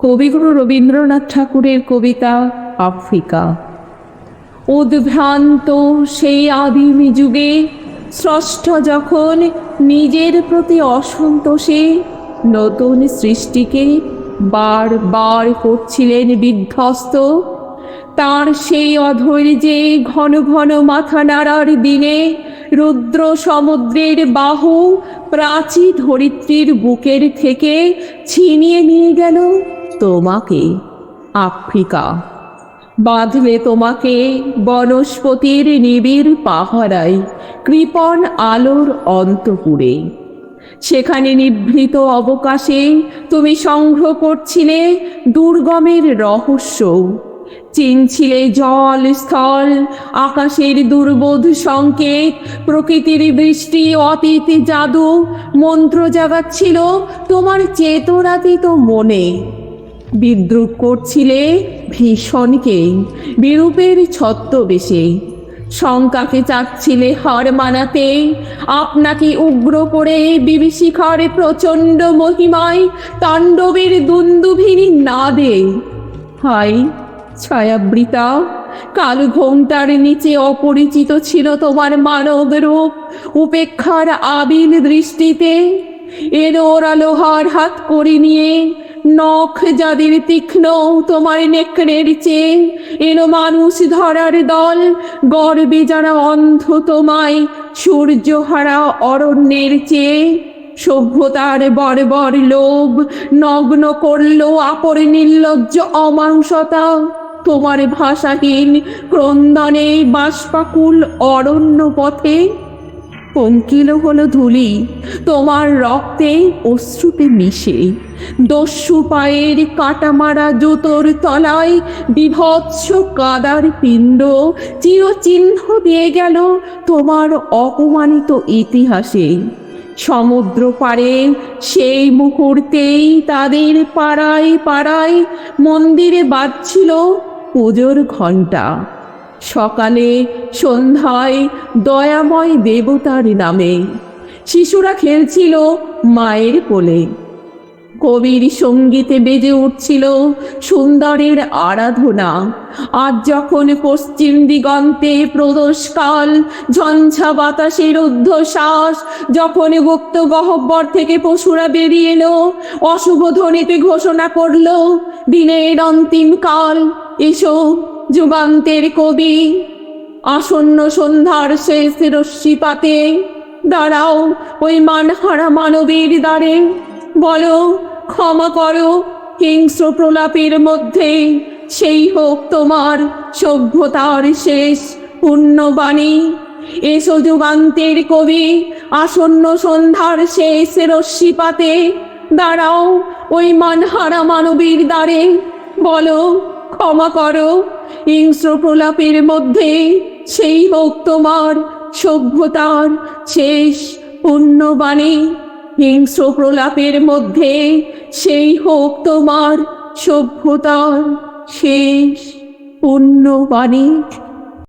কবিগুরু রবীন্দ্রনাথ ঠাকুরের কবিতা আফ্রিকা। উদ্ভ্রান্ত সেই আদিম যুগে স্রষ্টা যখন নিজের প্রতি অসন্তোষে নতুন সৃষ্টিকে বারবার করছিলেন বিধ্বস্ত, তার সেই অধৈর্যে ঘন ঘন মাথা নাড়ার দিনে রুদ্র সমুদ্রের বাহু প্রাচী ধরিত্রীর বুকের থেকে ছিনিয়ে নিয়ে গেল তোমাকে আফ্রিকা। বাঁধলে তোমাকে বনস্পতির নিবিড় পাহারায় কৃপণ আলোর অন্তপুরে। সেখানে নিভৃত অবকাশে তুমি সংগ্রহ করছিলে দুর্গমের রহস্য, চিনছিলে জল স্থল আকাশের দুর্বোধ সংকেত, প্রকৃতির বৃষ্টি অতীত জাদু মন্ত্র জাগাচ্ছিল তোমার চেতনাতীত মনে। বিদ্রুপ করছিলে ভীষণকে বিরূপের ছদ্মবেশে, শঙ্কাকে চাচ্ছিলে হার মানাতে, আপনাকে উগ্র করে বিভীষিকার প্রচণ্ড মহিমায় তাণ্ডবের দুন্দুভিনী নাদে। হায় ছায়াবৃতা, কাল ঘোমটার নিচে অপরিচিত ছিল তোমার মানব রূপ উপেক্ষার আবিল দৃষ্টিতে। এলো ওরা লোহার হাত করে নিয়ে, নখ যাদের তীক্ষ্ণ তোমার নেকড়ের চেয়ে, এলো মানুষ ধরার দল গর্বে যারা অন্ধ তোমায় সূর্যহারা অরণ্যের চেয়ে। সভ্যতার বর্বর লোভ নগ্ন করল আপর নির্লজ্জ অমানুষতা, তোমার ভাষাহীন ক্রন্দনে বাষ্পাকুল অরণ্য পথে। পঙ্কিল হলো ধূলি তোমার রক্তে অশ্রুতে মিশে, দস্যু পায়ের কাটামারা জুতোর তলায় বিভৎস কাদার পিণ্ড চিরচিহ্ন দিয়ে গেল তোমার অপমানিত ইতিহাসে। সমুদ্র পারে সেই মুহূর্তেই তাদের পাড়ায় পাড়ায় মন্দিরে বাজছিল পুজোর ঘণ্টা। সকালে সন্ধ্যায় দয়াময় দেবতার নামে শিশুরা খেলছিল মায়ের কোলে। কবির সঙ্গীতে বেজে উঠছিল সুন্দরের আরাধনা। আজ যখন পশ্চিম দিগন্তে প্রদোষকাল, ঝঞ্ঝা বাতাসের ঊর্ধ্বশ্বাস, যখন গুপ্ত গহ্বর থেকে পশুরা বেরিয়ে এলো, অশুভ ধ্বনিতে ঘোষণা করলো দিনের অন্তিম কাল। এসো যুগান্তের কবি, আসন্ন সন্ধ্যার শেষ রশ্মিপাতে দাঁড়াও ওই মানহারা মানবীর দ্বারে। বলো ক্ষমা করো হিংস্র প্রলাপের মধ্যে, সেই হোক তোমার সভ্যতার শেষ পুণ্যবাণী। এসো যুগান্তের কবি, আসন্ন সন্ধ্যার শেষ রশ্মিপাতে দাঁড়াও ওই মানহারা মানবীর দ্বারে। বলো ক্ষমা করো হিংস্র প্রলাপের মধ্যে, সেই হোক তোমার সভ্যতার শেষ পুণ্যবাণী। হিংস্র প্রলাপের মধ্যে সেই হোক তোমার সভ্যতার শেষ পুণ্যবাণী।